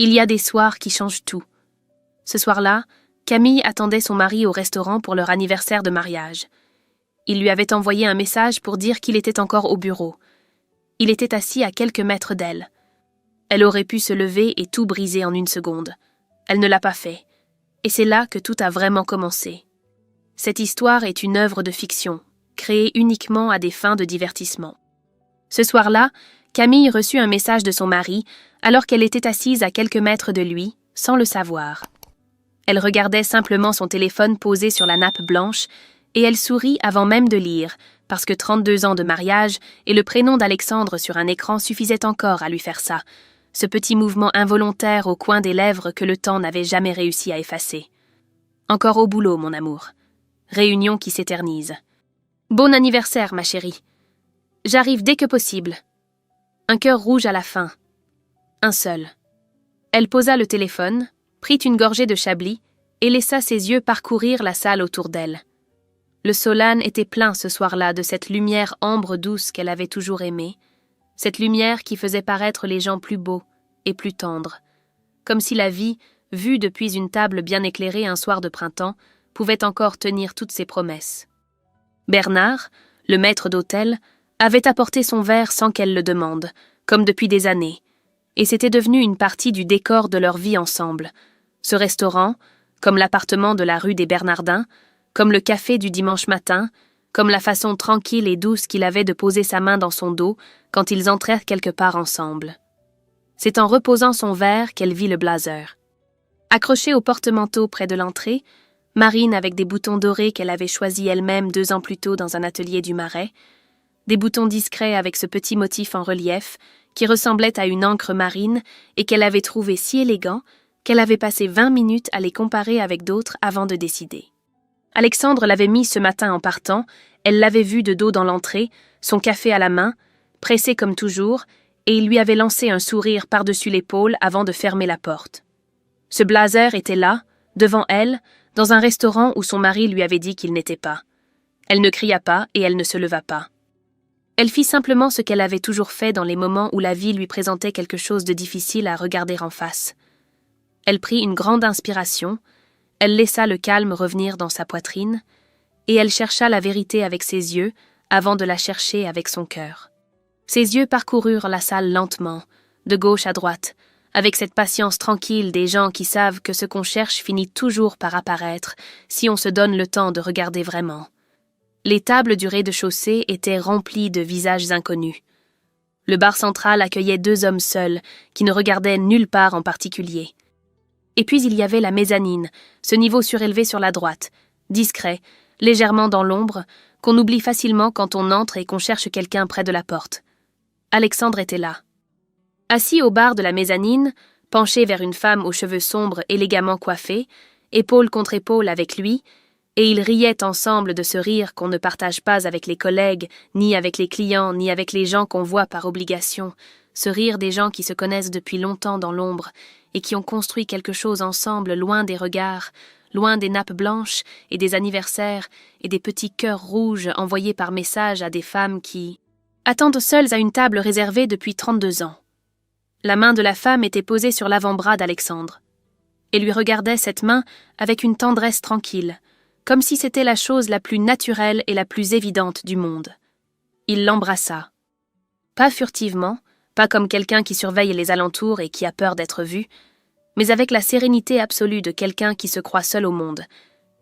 Il y a des soirs qui changent tout. Ce soir-là, Camille attendait son mari au restaurant pour leur anniversaire de mariage. Il lui avait envoyé un message pour dire qu'il était encore au bureau. Il était assis à quelques mètres d'elle. Elle aurait pu se lever et tout briser en une seconde. Elle ne l'a pas fait. Et c'est là que tout a vraiment commencé. Cette histoire est une œuvre de fiction, créée uniquement à des fins de divertissement. Ce soir-là, Camille reçut un message de son mari alors qu'elle était assise à quelques mètres de lui, sans le savoir. Elle regardait simplement son téléphone posé sur la nappe blanche et elle sourit avant même de lire, parce que 32 ans de mariage et le prénom d'Alexandre sur un écran suffisaient encore à lui faire ça, ce petit mouvement involontaire au coin des lèvres que le temps n'avait jamais réussi à effacer. Encore au boulot, mon amour. Réunion qui s'éternise. Bon anniversaire, ma chérie. J'arrive dès que possible. Un cœur rouge à la fin. Un seul. Elle posa le téléphone, prit une gorgée de chablis et laissa ses yeux parcourir la salle autour d'elle. Le Solane était plein ce soir-là de cette lumière ambre douce qu'elle avait toujours aimée, cette lumière qui faisait paraître les gens plus beaux et plus tendres, comme si la vie, vue depuis une table bien éclairée un soir de printemps, pouvait encore tenir toutes ses promesses. Bernard, le maître d'hôtel, avait apporté son verre sans qu'elle le demande, comme depuis des années, et c'était devenu une partie du décor de leur vie ensemble. Ce restaurant, comme l'appartement de la rue des Bernardins, comme le café du dimanche matin, comme la façon tranquille et douce qu'il avait de poser sa main dans son dos quand ils entrèrent quelque part ensemble. C'est en reposant son verre qu'elle vit le blazer. Accroché au porte-manteau près de l'entrée, Marine avec des boutons dorés qu'elle avait choisis elle-même 2 ans plus tôt dans un atelier du Marais, des boutons discrets avec ce petit motif en relief qui ressemblait à une encre marine et qu'elle avait trouvé si élégant qu'elle avait passé 20 minutes à les comparer avec d'autres avant de décider. Alexandre l'avait mis ce matin en partant, elle l'avait vu de dos dans l'entrée, son café à la main, pressé comme toujours, et il lui avait lancé un sourire par-dessus l'épaule avant de fermer la porte. Ce blazer était là, devant elle, dans un restaurant où son mari lui avait dit qu'il n'était pas. Elle ne cria pas et elle ne se leva pas. Elle fit simplement ce qu'elle avait toujours fait dans les moments où la vie lui présentait quelque chose de difficile à regarder en face. Elle prit une grande inspiration, elle laissa le calme revenir dans sa poitrine, et elle chercha la vérité avec ses yeux avant de la chercher avec son cœur. Ses yeux parcoururent la salle lentement, de gauche à droite, avec cette patience tranquille des gens qui savent que ce qu'on cherche finit toujours par apparaître si on se donne le temps de regarder vraiment. Les tables du rez-de-chaussée étaient remplies de visages inconnus. Le bar central accueillait 2 hommes seuls qui ne regardaient nulle part en particulier. Et puis il y avait la mezzanine, ce niveau surélevé sur la droite, discret, légèrement dans l'ombre, qu'on oublie facilement quand on entre et qu'on cherche quelqu'un près de la porte. Alexandre était là. Assis au bar de la mezzanine, penché vers une femme aux cheveux sombres élégamment coiffés, épaule contre épaule avec lui, et ils riaient ensemble de ce rire qu'on ne partage pas avec les collègues, ni avec les clients, ni avec les gens qu'on voit par obligation, ce rire des gens qui se connaissent depuis longtemps dans l'ombre et qui ont construit quelque chose ensemble loin des regards, loin des nappes blanches et des anniversaires et des petits cœurs rouges envoyés par message à des femmes qui attendent seules à une table réservée depuis 32 ans. La main de la femme était posée sur l'avant-bras d'Alexandre et lui regardait cette main avec une tendresse tranquille, comme si c'était la chose la plus naturelle et la plus évidente du monde. Il l'embrassa. Pas furtivement, pas comme quelqu'un qui surveille les alentours et qui a peur d'être vu, mais avec la sérénité absolue de quelqu'un qui se croit seul au monde,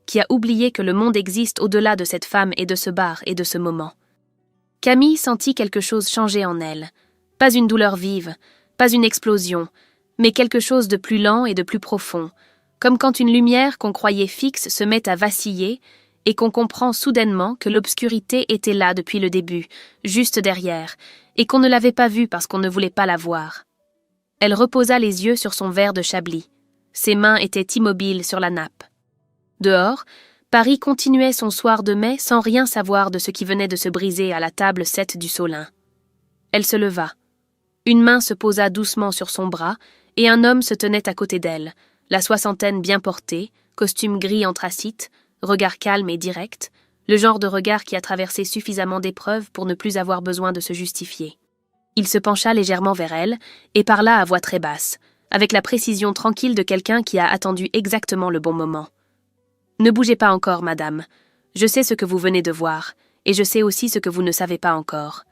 qui a oublié que le monde existe au-delà de cette femme et de ce bar et de ce moment. Camille sentit quelque chose changer en elle, pas une douleur vive, pas une explosion, mais quelque chose de plus lent et de plus profond, comme quand une lumière qu'on croyait fixe se met à vaciller et qu'on comprend soudainement que l'obscurité était là depuis le début, juste derrière, et qu'on ne l'avait pas vue parce qu'on ne voulait pas la voir. Elle reposa les yeux sur son verre de chablis. Ses mains étaient immobiles sur la nappe. Dehors, Paris continuait son soir de mai sans rien savoir de ce qui venait de se briser à la table 7 du Solin. Elle se leva. Une main se posa doucement sur son bras et un homme se tenait à côté d'elle, la soixantaine bien portée, costume gris anthracite, regard calme et direct, le genre de regard qui a traversé suffisamment d'épreuves pour ne plus avoir besoin de se justifier. Il se pencha légèrement vers elle et parla à voix très basse, avec la précision tranquille de quelqu'un qui a attendu exactement le bon moment. « Ne bougez pas encore, madame. Je sais ce que vous venez de voir, et je sais aussi ce que vous ne savez pas encore.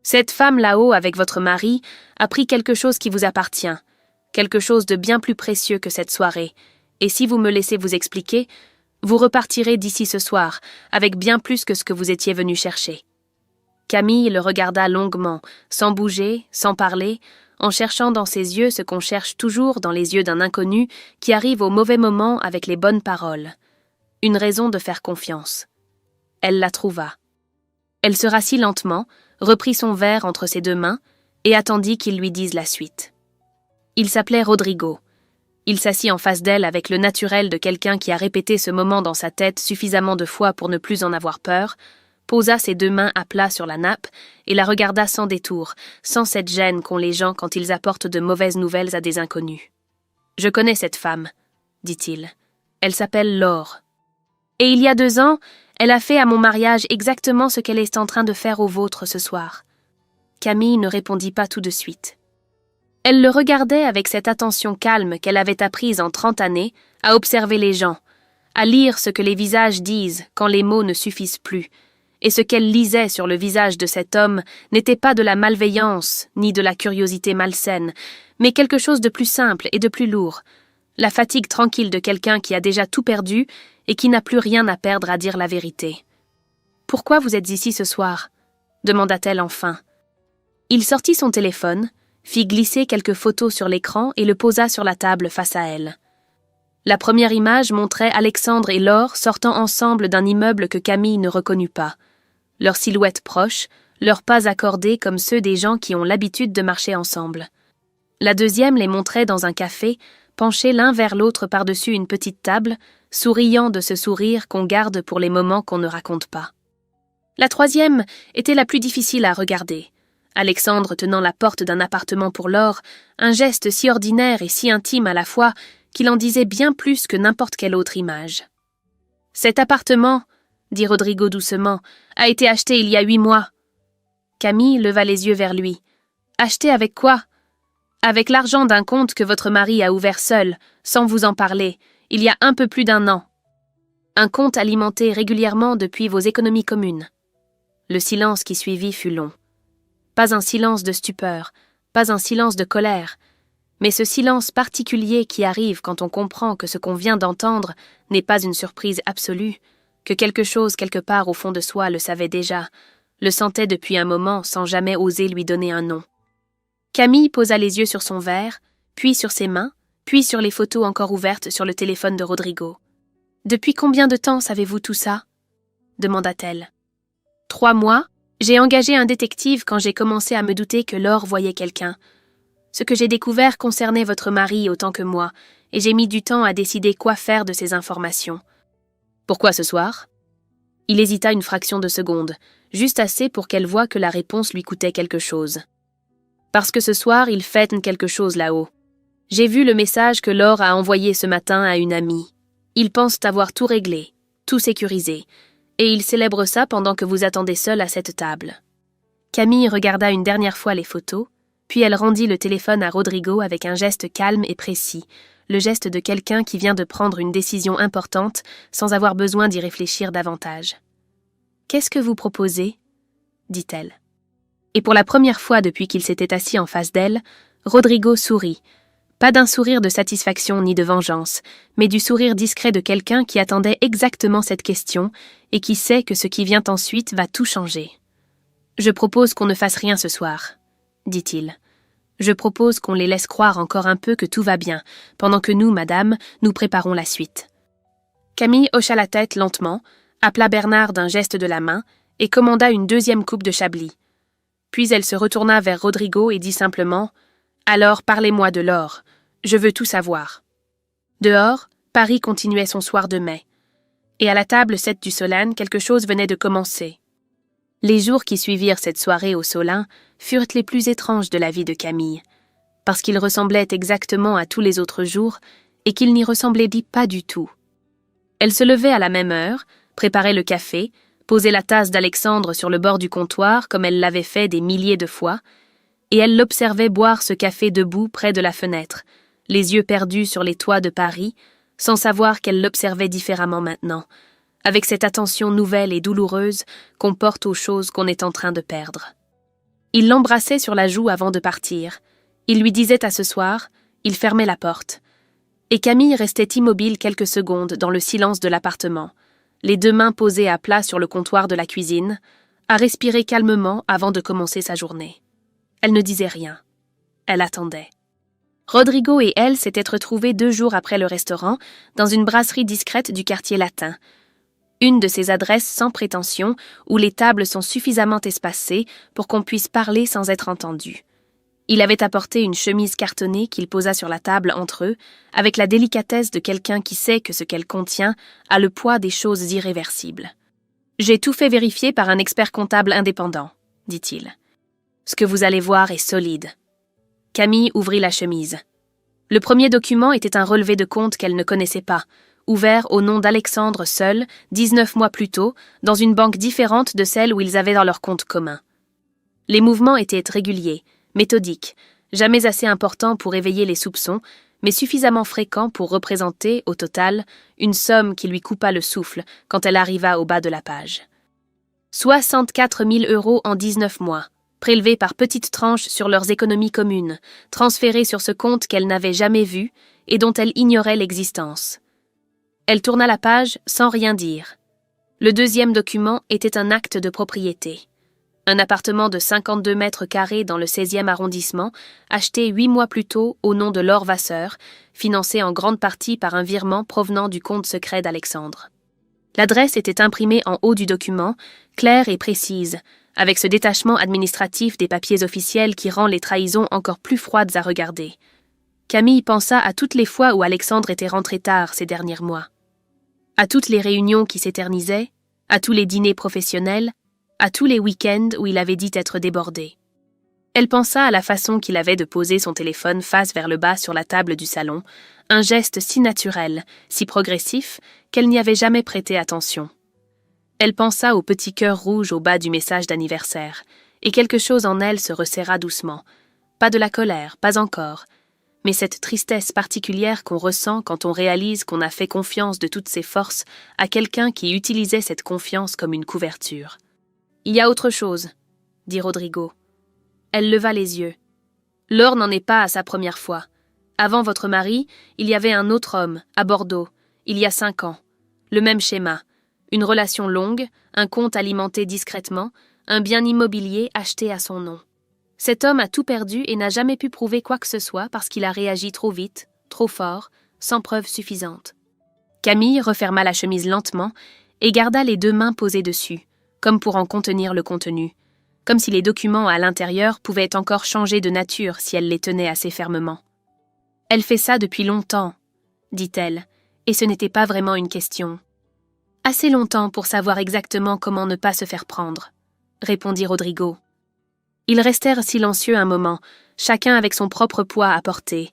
Cette femme là-haut avec votre mari a pris quelque chose qui vous appartient, quelque chose de bien plus précieux que cette soirée, et si vous me laissez vous expliquer, vous repartirez d'ici ce soir avec bien plus que ce que vous étiez venu chercher. » Camille le regarda longuement, sans bouger, sans parler, en cherchant dans ses yeux ce qu'on cherche toujours dans les yeux d'un inconnu qui arrive au mauvais moment avec les bonnes paroles. Une raison de faire confiance. Elle la trouva. Elle se rassit lentement, reprit son verre entre ses deux mains et attendit qu'il lui dise la suite. Il s'appelait Rodrigo. Il s'assit en face d'elle avec le naturel de quelqu'un qui a répété ce moment dans sa tête suffisamment de fois pour ne plus en avoir peur, posa ses deux mains à plat sur la nappe et la regarda sans détour, sans cette gêne qu'ont les gens quand ils apportent de mauvaises nouvelles à des inconnus. « Je connais cette femme, » dit-il. « Elle s'appelle Laure. Et il y a 2 ans, elle a fait à mon mariage exactement ce qu'elle est en train de faire au vôtre ce soir. » Camille ne répondit pas tout de suite. Elle le regardait avec cette attention calme qu'elle avait apprise en 30 années à observer les gens, à lire ce que les visages disent quand les mots ne suffisent plus, et ce qu'elle lisait sur le visage de cet homme n'était pas de la malveillance ni de la curiosité malsaine, mais quelque chose de plus simple et de plus lourd, la fatigue tranquille de quelqu'un qui a déjà tout perdu et qui n'a plus rien à perdre à dire la vérité. « Pourquoi vous êtes ici ce soir ?» demanda-t-elle enfin. Il sortit son téléphone, fit glisser quelques photos sur l'écran et le posa sur la table face à elle. La première image montrait Alexandre et Laure sortant ensemble d'un immeuble que Camille ne reconnut pas. Leurs silhouettes proches, leurs pas accordés comme ceux des gens qui ont l'habitude de marcher ensemble. La deuxième les montrait dans un café, penchés l'un vers l'autre par-dessus une petite table, souriant de ce sourire qu'on garde pour les moments qu'on ne raconte pas. La troisième était la plus difficile à regarder. Alexandre tenant la porte d'un appartement pour Laure, un geste si ordinaire et si intime à la fois qu'il en disait bien plus que n'importe quelle autre image. « Cet appartement, » dit Rodrigo doucement, « a été acheté il y a 8 mois. » Camille leva les yeux vers lui. « Acheté avec quoi ?»« Avec l'argent d'un compte que votre mari a ouvert seul, sans vous en parler, il y a un peu plus d'1 an. Un compte alimenté régulièrement depuis vos économies communes. » Le silence qui suivit fut long. Pas un silence de stupeur, pas un silence de colère, mais ce silence particulier qui arrive quand on comprend que ce qu'on vient d'entendre n'est pas une surprise absolue, que quelque chose quelque part au fond de soi le savait déjà, le sentait depuis un moment sans jamais oser lui donner un nom. Camille posa les yeux sur son verre, puis sur ses mains, puis sur les photos encore ouvertes sur le téléphone de Rodrigo. « Depuis combien de temps savez-vous tout ça ?» demanda-t-elle. « 3 mois. J'ai engagé un détective quand j'ai commencé à me douter que Laure voyait quelqu'un. Ce que j'ai découvert concernait votre mari autant que moi, et j'ai mis du temps à décider quoi faire de ces informations. Pourquoi ce soir ? » Il hésita une fraction de seconde, juste assez pour qu'elle voie que la réponse lui coûtait quelque chose. « Parce que ce soir, ils fêtent quelque chose là-haut. J'ai vu le message que Laure a envoyé ce matin à une amie. Ils pensent avoir tout réglé, tout sécurisé, et ils célèbrent ça pendant que vous attendez seul à cette table. » Camille regarda une dernière fois les photos, puis elle rendit le téléphone à Rodrigo avec un geste calme et précis, le geste de quelqu'un qui vient de prendre une décision importante sans avoir besoin d'y réfléchir davantage. « Qu'est-ce que vous proposez ?» dit-elle. Et pour la première fois depuis qu'il s'était assis en face d'elle, Rodrigo sourit, pas d'un sourire de satisfaction ni de vengeance, mais du sourire discret de quelqu'un qui attendait exactement cette question et qui sait que ce qui vient ensuite va tout changer. « Je propose qu'on ne fasse rien ce soir, » dit-il. « Je propose qu'on les laisse croire encore un peu que tout va bien, pendant que nous, madame, nous préparons la suite. » Camille hocha la tête lentement, appela Bernard d'un geste de la main et commanda une 2e coupe de chablis. Puis elle se retourna vers Rodrigo et dit simplement « Alors parlez-moi de Laure. Je veux tout savoir. » Dehors, Paris continuait son soir de mai. Et à la table 7 du Solane, quelque chose venait de commencer. Les jours qui suivirent cette soirée au Solin furent les plus étranges de la vie de Camille, parce qu'ils ressemblaient exactement à tous les autres jours et qu'ils n'y ressemblaient pas du tout. Elle se levait à la même heure, préparait le café, posait la tasse d'Alexandre sur le bord du comptoir comme elle l'avait fait des milliers de fois, et elle l'observait boire ce café debout près de la fenêtre, les yeux perdus sur les toits de Paris, sans savoir qu'elle l'observait différemment maintenant, avec cette attention nouvelle et douloureuse qu'on porte aux choses qu'on est en train de perdre. Il l'embrassait sur la joue avant de partir. Il lui disait à ce soir, il fermait la porte. Et Camille restait immobile quelques secondes dans le silence de l'appartement, les deux mains posées à plat sur le comptoir de la cuisine, à respirer calmement avant de commencer sa journée. Elle ne disait rien. Elle attendait. Rodrigo et elle s'étaient retrouvés 2 jours après le restaurant, dans une brasserie discrète du quartier latin. Une de ces adresses sans prétention, où les tables sont suffisamment espacées pour qu'on puisse parler sans être entendu. Il avait apporté une chemise cartonnée qu'il posa sur la table entre eux, avec la délicatesse de quelqu'un qui sait que ce qu'elle contient a le poids des choses irréversibles. « J'ai tout fait vérifier par un expert comptable indépendant, » dit-il. « Ce que vous allez voir est solide. » Camille ouvrit la chemise. Le premier document était un relevé de compte qu'elle ne connaissait pas, ouvert au nom d'Alexandre seul, 19 mois plus tôt, dans une banque différente de celle où ils avaient dans leur compte commun. Les mouvements étaient réguliers, méthodiques, jamais assez importants pour éveiller les soupçons, mais suffisamment fréquents pour représenter, au total, une somme qui lui coupa le souffle quand elle arriva au bas de la page. 64 000 € en 19 mois, prélevés par petites tranches sur leurs économies communes, transférés sur ce compte qu'elle n'avait jamais vu et dont elle ignorait l'existence. Elle tourna la page sans rien dire. Le deuxième document était un acte de propriété. Un appartement de 52 mètres carrés dans le 16e arrondissement, acheté 8 mois plus tôt au nom de Laure Vasseur, financé en grande partie par un virement provenant du compte secret d'Alexandre. L'adresse était imprimée en haut du document, claire et précise, avec ce détachement administratif des papiers officiels qui rend les trahisons encore plus froides à regarder. Camille pensa à toutes les fois où Alexandre était rentré tard ces derniers mois. À toutes les réunions qui s'éternisaient, à tous les dîners professionnels, à tous les week-ends où il avait dit être débordé. Elle pensa à la façon qu'il avait de poser son téléphone face vers le bas sur la table du salon, un geste si naturel, si progressif, qu'elle n'y avait jamais prêté attention. Elle pensa au petit cœur rouge au bas du message d'anniversaire, et quelque chose en elle se resserra doucement. Pas de la colère, pas encore, mais cette tristesse particulière qu'on ressent quand on réalise qu'on a fait confiance de toutes ses forces à quelqu'un qui utilisait cette confiance comme une couverture. « Il y a autre chose, » dit Rodrigo. Elle leva les yeux. « Laure n'en est pas à sa première fois. Avant votre mari, il y avait un autre homme, à Bordeaux, il y a 5 ans. Le même schéma. Une relation longue, un compte alimenté discrètement, un bien immobilier acheté à son nom. Cet homme a tout perdu et n'a jamais pu prouver quoi que ce soit parce qu'il a réagi trop vite, trop fort, sans preuve suffisante. » Camille referma la chemise lentement et garda les 2 mains posées dessus, comme pour en contenir le contenu, comme si les documents à l'intérieur pouvaient encore changer de nature si elle les tenait assez fermement. « Elle fait ça depuis longtemps, » dit-elle, et ce n'était pas vraiment une question. « Assez longtemps pour savoir exactement comment ne pas se faire prendre, » répondit Rodrigo. Ils restèrent silencieux un moment, chacun avec son propre poids à porter,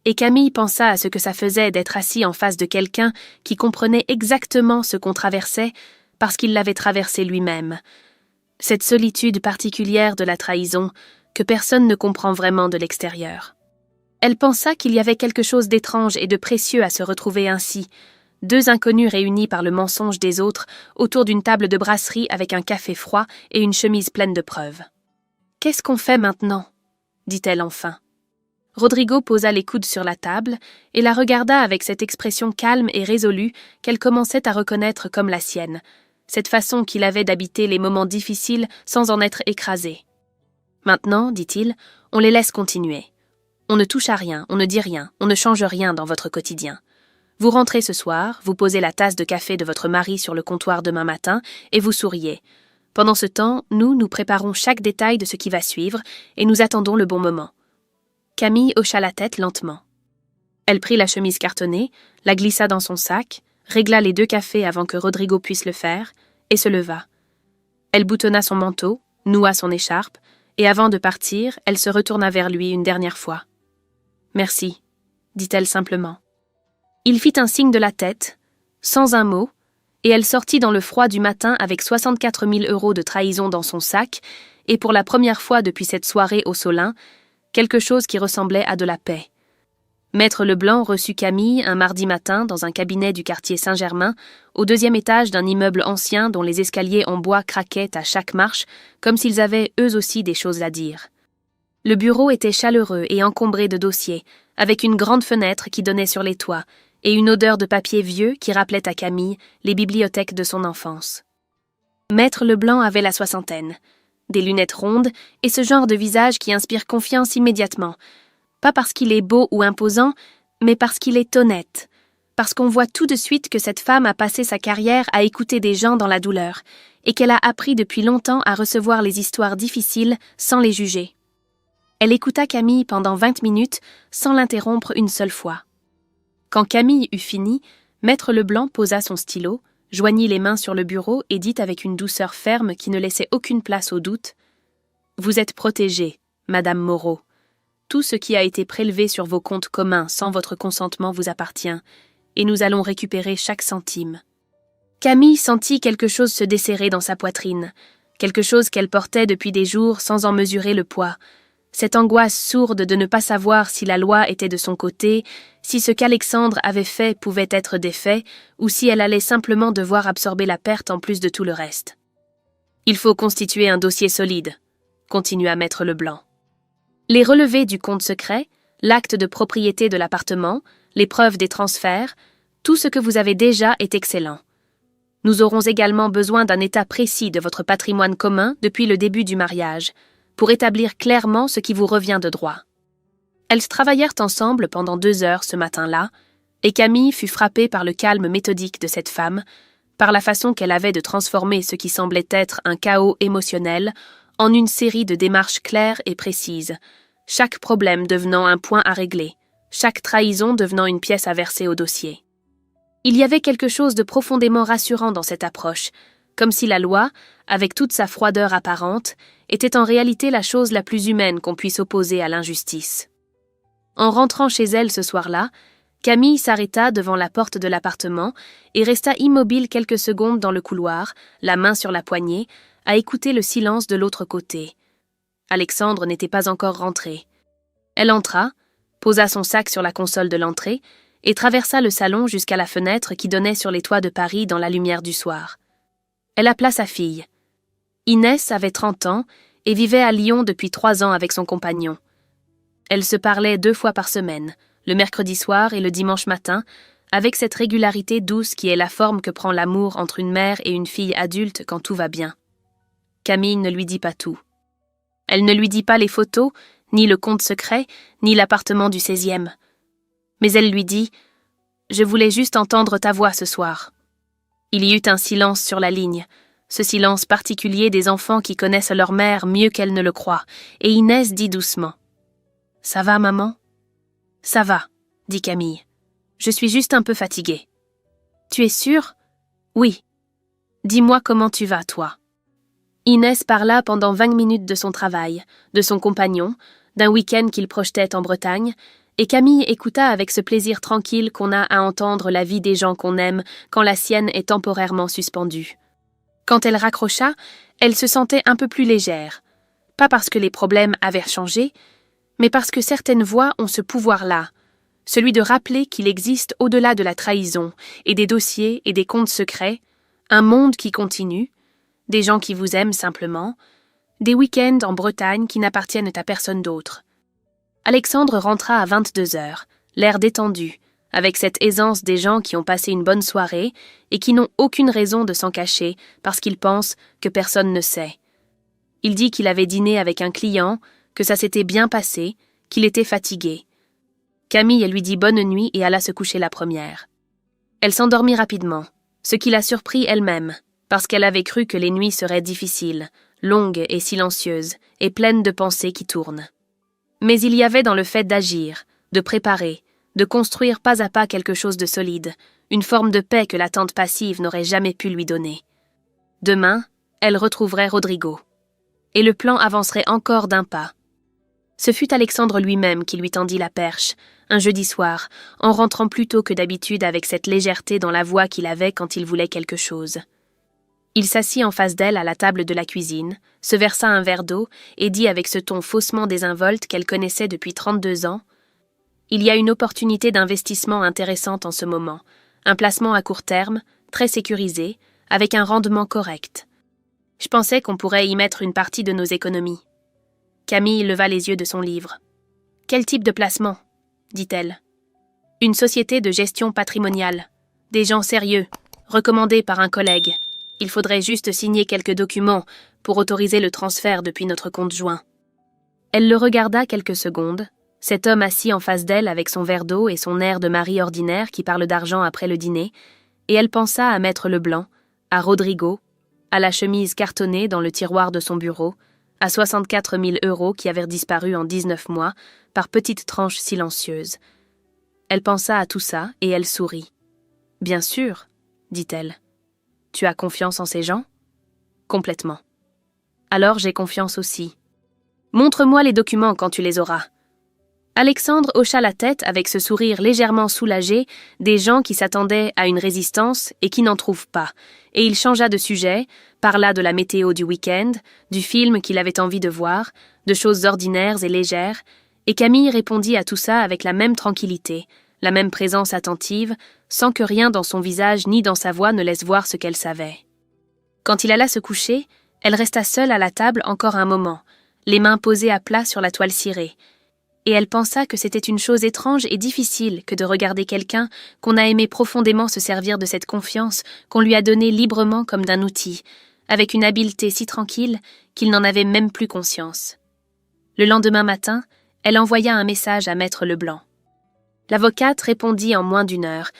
et Camille pensa à ce que ça faisait d'être assis en face de quelqu'un qui comprenait exactement ce qu'on traversait parce qu'il l'avait traversé lui-même. Cette solitude particulière de la trahison que personne ne comprend vraiment de l'extérieur. Elle pensa qu'il y avait quelque chose d'étrange et de précieux à se retrouver ainsi, 2 inconnus réunis par le mensonge des autres autour d'une table de brasserie avec un café froid et une chemise pleine de preuves. « Qu'est-ce qu'on fait maintenant ?» dit-elle enfin. Rodrigo posa les coudes sur la table et la regarda avec cette expression calme et résolue qu'elle commençait à reconnaître comme la sienne, cette façon qu'il avait d'habiter les moments difficiles sans en être écrasé. « Maintenant, dit-il, on les laisse continuer. On ne touche à rien, on ne dit rien, on ne change rien dans votre quotidien. Vous rentrez ce soir, vous posez la tasse de café de votre mari sur le comptoir demain matin et vous souriez. Pendant ce temps, nous préparons chaque détail de ce qui va suivre et nous attendons le bon moment. » Camille hocha la tête lentement. Elle prit la chemise cartonnée, la glissa dans son sac, régla les 2 cafés avant que Rodrigo puisse le faire, et se leva. Elle boutonna son manteau, noua son écharpe, et avant de partir, elle se retourna vers lui une dernière fois. « Merci, » dit-elle simplement. Il fit un signe de la tête, sans un mot, et elle sortit dans le froid du matin avec 64 000 € de trahison dans son sac, et pour la première fois depuis cette soirée au Solin, quelque chose qui ressemblait à de la paix. Maître Leblanc reçut Camille un mardi matin dans un cabinet du quartier Saint-Germain, au 2e étage d'un immeuble ancien dont les escaliers en bois craquaient à chaque marche, comme s'ils avaient eux aussi des choses à dire. Le bureau était chaleureux et encombré de dossiers, avec une grande fenêtre qui donnait sur les toits, et une odeur de papier vieux qui rappelait à Camille les bibliothèques de son enfance. Maître Leblanc avait la soixantaine, des lunettes rondes et ce genre de visage qui inspire confiance immédiatement, pas parce qu'il est beau ou imposant, mais parce qu'il est honnête, parce qu'on voit tout de suite que cette femme a passé sa carrière à écouter des gens dans la douleur, et qu'elle a appris depuis longtemps à recevoir les histoires difficiles sans les juger. Elle écouta Camille pendant 20 minutes sans l'interrompre une seule fois. Quand Camille eut fini, Maître Leblanc posa son stylo, joignit les mains sur le bureau et dit avec une douceur ferme qui ne laissait aucune place au doute : « Vous êtes protégée, Madame Moreau. Tout ce qui a été prélevé sur vos comptes communs sans votre consentement vous appartient, et nous allons récupérer chaque centime. » Camille sentit quelque chose se desserrer dans sa poitrine, quelque chose qu'elle portait depuis des jours sans en mesurer le poids, cette angoisse sourde de ne pas savoir si la loi était de son côté, si ce qu'Alexandre avait fait pouvait être défait, ou si elle allait simplement devoir absorber la perte en plus de tout le reste. « Il faut constituer un dossier solide », continua Maître Leblanc. Les relevés du compte secret, l'acte de propriété de l'appartement, les preuves des transferts, tout ce que vous avez déjà est excellent. Nous aurons également besoin d'un état précis de votre patrimoine commun depuis le début du mariage, pour établir clairement ce qui vous revient de droit. Elles travaillèrent ensemble pendant 2 heures ce matin-là, et Camille fut frappée par le calme méthodique de cette femme, par la façon qu'elle avait de transformer ce qui semblait être un chaos émotionnel en une série de démarches claires et précises, chaque problème devenant un point à régler, chaque trahison devenant une pièce à verser au dossier. Il y avait quelque chose de profondément rassurant dans cette approche, comme si la loi, avec toute sa froideur apparente, était en réalité la chose la plus humaine qu'on puisse opposer à l'injustice. En rentrant chez elle ce soir-là, Camille s'arrêta devant la porte de l'appartement et resta immobile quelques secondes dans le couloir, la main sur la poignée, à écouter le silence de l'autre côté. Alexandre n'était pas encore rentré. Elle entra, posa son sac sur la console de l'entrée et traversa le salon jusqu'à la fenêtre qui donnait sur les toits de Paris dans la lumière du soir. Elle appela sa fille. Inès avait 30 ans et vivait à Lyon depuis 3 ans avec son compagnon. Elles se parlaient 2 fois par semaine, le mercredi soir et le dimanche matin, avec cette régularité douce qui est la forme que prend l'amour entre une mère et une fille adulte quand tout va bien. Camille ne lui dit pas tout. Elle ne lui dit pas les photos, ni le compte secret, ni l'appartement du 16e. Mais elle lui dit « Je voulais juste entendre ta voix ce soir. » Il y eut un silence sur la ligne, ce silence particulier des enfants qui connaissent leur mère mieux qu'elle ne le croit, et Inès dit doucement « Ça va, maman ?»« Ça va, » dit Camille. « Je suis juste un peu fatiguée. »« Tu es sûre ?»« Oui. »« Dis-moi comment tu vas, toi. » Inès parla pendant 20 minutes de son travail, de son compagnon, d'un week-end qu'il projetait en Bretagne, et Camille écouta avec ce plaisir tranquille qu'on a à entendre la vie des gens qu'on aime quand la sienne est temporairement suspendue. Quand elle raccrocha, elle se sentait un peu plus légère, pas parce que les problèmes avaient changé, mais parce que certaines voix ont ce pouvoir-là, celui de rappeler qu'il existe au-delà de la trahison et des dossiers et des comptes secrets, un monde qui continue, des gens qui vous aiment simplement, des week-ends en Bretagne qui n'appartiennent à personne d'autre. Alexandre rentra à 22 heures, l'air détendu, avec cette aisance des gens qui ont passé une bonne soirée et qui n'ont aucune raison de s'en cacher parce qu'ils pensent que personne ne sait. Il dit qu'il avait dîné avec un client, que ça s'était bien passé, qu'il était fatigué. Camille lui dit bonne nuit et alla se coucher la première. Elle s'endormit rapidement, ce qui la surprit elle-même, parce qu'elle avait cru que les nuits seraient difficiles, longues et silencieuses, et pleines de pensées qui tournent. Mais il y avait dans le fait d'agir, de préparer, de construire pas à pas quelque chose de solide, une forme de paix que l'attente passive n'aurait jamais pu lui donner. Demain, elle retrouverait Rodrigo. Et le plan avancerait encore d'un pas. Ce fut Alexandre lui-même qui lui tendit la perche, un jeudi soir, en rentrant plus tôt que d'habitude avec cette légèreté dans la voix qu'il avait quand il voulait quelque chose. Il s'assit en face d'elle à la table de la cuisine, se versa un verre d'eau et dit avec ce ton faussement désinvolte qu'elle connaissait depuis 32 ans Il y a une opportunité d'investissement intéressante en ce moment, un placement à court terme, très sécurisé, avec un rendement correct. Je pensais qu'on pourrait y mettre une partie de nos économies. Camille leva les yeux de son livre. « Quel type de placement ?» dit-elle. « Une société de gestion patrimoniale. Des gens sérieux, recommandés par un collègue. Il faudrait juste signer quelques documents pour autoriser le transfert depuis notre compte joint. » Elle le regarda quelques secondes, cet homme assis en face d'elle avec son verre d'eau et son air de mari ordinaire qui parle d'argent après le dîner, et elle pensa à Maître Leblanc, à Rodrigo, à la chemise cartonnée dans le tiroir de son bureau, à 64 000 € qui avaient disparu en 19 mois, par petites tranches silencieuses. Elle pensa à tout ça et elle sourit. « Bien sûr, » dit-elle. « Tu as confiance en ces gens ? » ?»« Complètement. »« Alors j'ai confiance aussi. Montre-moi les documents quand tu les auras. » Alexandre hocha la tête avec ce sourire légèrement soulagé des gens qui s'attendaient à une résistance et qui n'en trouvent pas, et il changea de sujet, parla de la météo du week-end, du film qu'il avait envie de voir, de choses ordinaires et légères, et Camille répondit à tout ça avec la même tranquillité, la même présence attentive, sans que rien dans son visage ni dans sa voix ne laisse voir ce qu'elle savait. Quand il alla se coucher, elle resta seule à la table encore un moment, les mains posées à plat sur la toile cirée, et elle pensa que c'était une chose étrange et difficile que de regarder quelqu'un qu'on a aimé profondément se servir de cette confiance qu'on lui a donnée librement comme d'un outil, avec une habileté si tranquille qu'il n'en avait même plus conscience. Le lendemain matin, elle envoya un message à Maître Leblanc. L'avocate répondit en moins d'1 heure.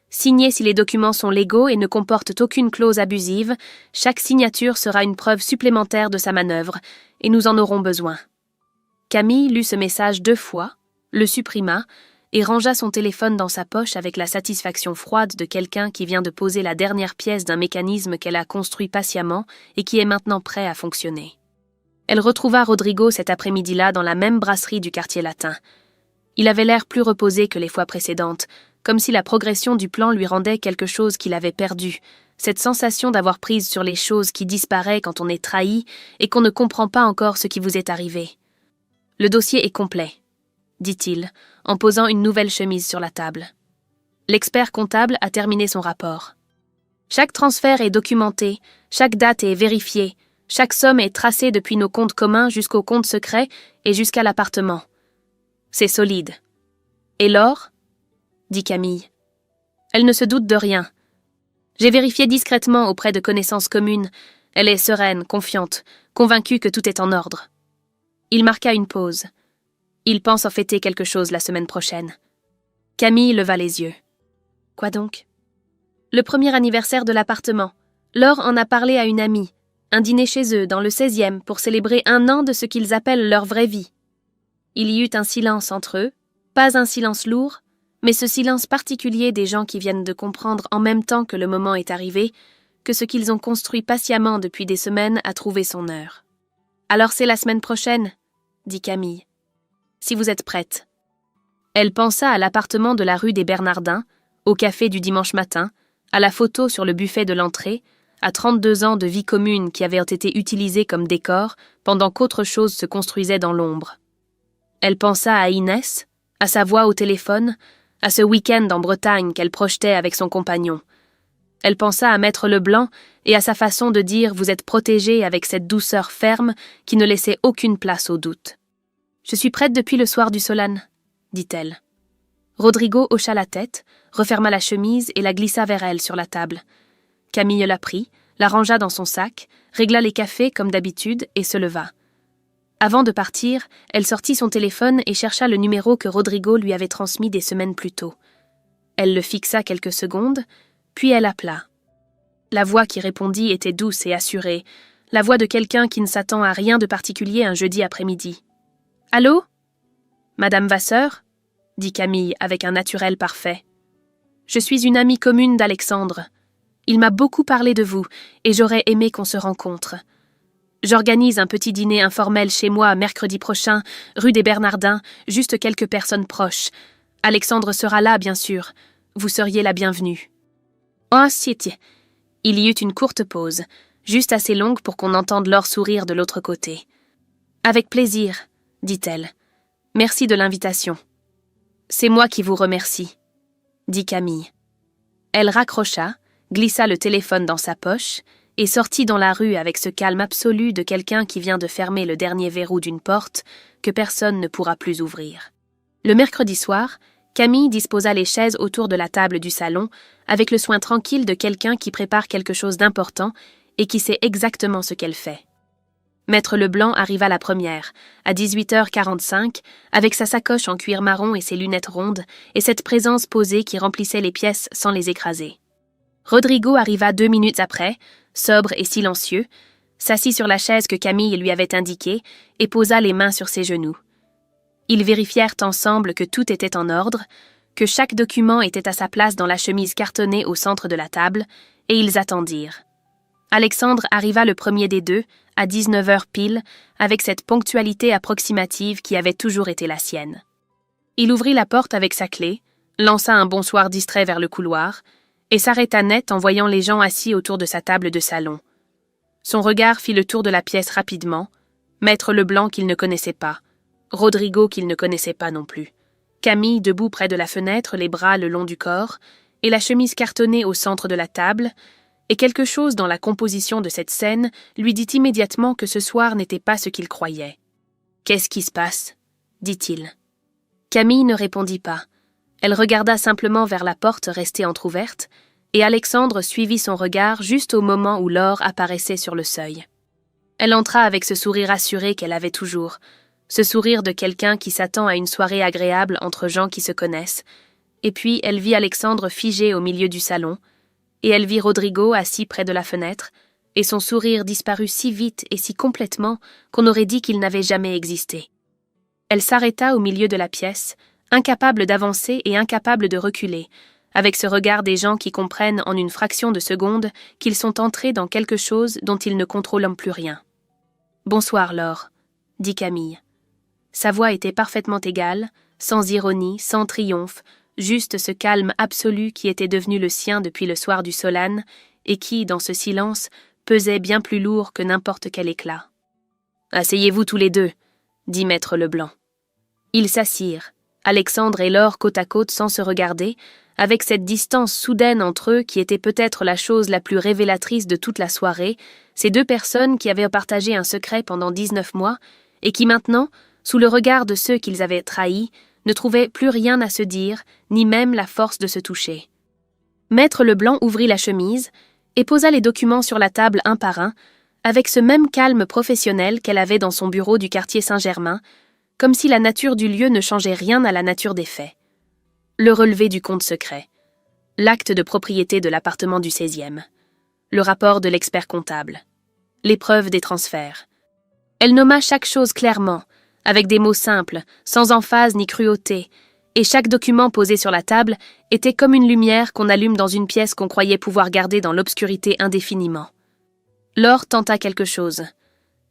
Signez si les documents sont légaux et ne comportent aucune clause abusive, chaque signature sera une preuve supplémentaire de sa manœuvre, et nous en aurons besoin. Camille lut ce message 2 fois, le supprima et rangea son téléphone dans sa poche avec la satisfaction froide de quelqu'un qui vient de poser la dernière pièce d'un mécanisme qu'elle a construit patiemment et qui est maintenant prêt à fonctionner. Elle retrouva Rodrigo cet après-midi-là dans la même brasserie du quartier latin. Il avait l'air plus reposé que les fois précédentes, comme si la progression du plan lui rendait quelque chose qu'il avait perdu, cette sensation d'avoir prise sur les choses qui disparaît quand on est trahi et qu'on ne comprend pas encore ce qui vous est arrivé. « Le dossier est complet, » dit-il, en posant une nouvelle chemise sur la table. L'expert comptable a terminé son rapport. Chaque transfert est documenté, chaque date est vérifiée, chaque somme est tracée depuis nos comptes communs jusqu'au compte secret et jusqu'à l'appartement. C'est solide. « Et l'or ?» dit Camille. Elle ne se doute de rien. J'ai vérifié discrètement auprès de connaissances communes. Elle est sereine, confiante, convaincue que tout est en ordre. Il marqua une pause. Il pense en fêter quelque chose la semaine prochaine. Camille leva les yeux. Quoi donc ? Le premier anniversaire de l'appartement. Laure en a parlé à une amie. Un dîner chez eux, dans le 16e, pour célébrer 1 an de ce qu'ils appellent leur vraie vie. Il y eut un silence entre eux, pas un silence lourd, mais ce silence particulier des gens qui viennent de comprendre en même temps que le moment est arrivé, que ce qu'ils ont construit patiemment depuis des semaines a trouvé son heure. « Alors c'est la semaine prochaine », dit Camille. « Si vous êtes prête. » Elle pensa à l'appartement de la rue des Bernardins, au café du dimanche matin, à la photo sur le buffet de l'entrée, à 32 ans de vie commune qui avaient été utilisés comme décor pendant qu'autre chose se construisait dans l'ombre. Elle pensa à Inès, à sa voix au téléphone, à ce week-end en Bretagne qu'elle projetait avec son compagnon. Elle pensa à Maître Leblanc et à sa façon de dire « vous êtes protégé » avec cette douceur ferme qui ne laissait aucune place au doute. « Je suis prête depuis le soir du Solane », dit-elle. Rodrigo hocha la tête, referma la chemise et la glissa vers elle sur la table. Camille la prit, la rangea dans son sac, régla les cafés comme d'habitude et se leva. Avant de partir, elle sortit son téléphone et chercha le numéro que Rodrigo lui avait transmis des semaines plus tôt. Elle le fixa quelques secondes, puis elle appela. La voix qui répondit était douce et assurée, la voix de quelqu'un qui ne s'attend à rien de particulier un jeudi après-midi. « Allô ? Madame Vasseur ?» dit Camille avec un naturel parfait. « Je suis une amie commune d'Alexandre. Il m'a beaucoup parlé de vous et j'aurais aimé qu'on se rencontre. J'organise un petit dîner informel chez moi mercredi prochain, rue des Bernardins, juste quelques personnes proches. Alexandre sera là, bien sûr. Vous seriez la bienvenue. » Ensuite, il y eut une courte pause, juste assez longue pour qu'on entende leur sourire de l'autre côté. « Avec plaisir, » dit-elle. « Merci de l'invitation. » C'est moi qui vous remercie, dit Camille. Elle raccrocha, glissa le téléphone dans sa poche et sortit dans la rue avec ce calme absolu de quelqu'un qui vient de fermer le dernier verrou d'une porte que personne ne pourra plus ouvrir. Le mercredi soir, Camille disposa les chaises autour de la table du salon avec le soin tranquille de quelqu'un qui prépare quelque chose d'important et qui sait exactement ce qu'elle fait. Maître Leblanc arriva la première, à 18h45, avec sa sacoche en cuir marron et ses lunettes rondes, et cette présence posée qui remplissait les pièces sans les écraser. Rodrigo arriva 2 minutes après, sobre et silencieux, s'assit sur la chaise que Camille lui avait indiquée et posa les mains sur ses genoux. Ils vérifièrent ensemble que tout était en ordre, que chaque document était à sa place dans la chemise cartonnée au centre de la table, et ils attendirent. Alexandre arriva le premier des deux, à 19h pile, avec cette ponctualité approximative qui avait toujours été la sienne. Il ouvrit la porte avec sa clé, lança un bonsoir distrait vers le couloir, et s'arrêta net en voyant les gens assis autour de sa table de salon. Son regard fit le tour de la pièce rapidement, Maître Leblanc qu'il ne connaissait pas, Rodrigo qu'il ne connaissait pas non plus, Camille debout près de la fenêtre, les bras le long du corps, et la chemise cartonnée au centre de la table, et quelque chose dans la composition de cette scène lui dit immédiatement que ce soir n'était pas ce qu'il croyait. « Qu'est-ce qui se passe » dit-il. Camille ne répondit pas. Elle regarda simplement vers la porte restée entr'ouverte, et Alexandre suivit son regard juste au moment où Laure apparaissait sur le seuil. Elle entra avec ce sourire assuré qu'elle avait toujours, ce sourire de quelqu'un qui s'attend à une soirée agréable entre gens qui se connaissent, et puis elle vit Alexandre figé au milieu du salon, et elle vit Rodrigo assis près de la fenêtre, et son sourire disparut si vite et si complètement qu'on aurait dit qu'il n'avait jamais existé. Elle s'arrêta au milieu de la pièce, incapable d'avancer et incapable de reculer, avec ce regard des gens qui comprennent en une fraction de seconde qu'ils sont entrés dans quelque chose dont ils ne contrôlent plus rien. « Bonsoir, Laure », dit Camille. Sa voix était parfaitement égale, sans ironie, sans triomphe, juste ce calme absolu qui était devenu le sien depuis le soir du Solane et qui, dans ce silence, pesait bien plus lourd que n'importe quel éclat. « Asseyez-vous tous les deux », dit Maître Leblanc. Ils s'assirent, Alexandre et Laure côte à côte sans se regarder, avec cette distance soudaine entre eux qui était peut-être la chose la plus révélatrice de toute la soirée, ces deux personnes qui avaient partagé un secret pendant 19 mois et qui maintenant, sous le regard de ceux qu'ils avaient trahis, ne trouvaient plus rien à se dire, ni même la force de se toucher. Maître Leblanc ouvrit la chemise et posa les documents sur la table un par un, avec ce même calme professionnel qu'elle avait dans son bureau du quartier Saint-Germain, comme si la nature du lieu ne changeait rien à la nature des faits. Le relevé du compte secret, l'acte de propriété de l'appartement du 16e, le rapport de l'expert comptable, les preuves des transferts. Elle nomma chaque chose clairement, avec des mots simples, sans emphase ni cruauté, et chaque document posé sur la table était comme une lumière qu'on allume dans une pièce qu'on croyait pouvoir garder dans l'obscurité indéfiniment. Laure tenta quelque chose.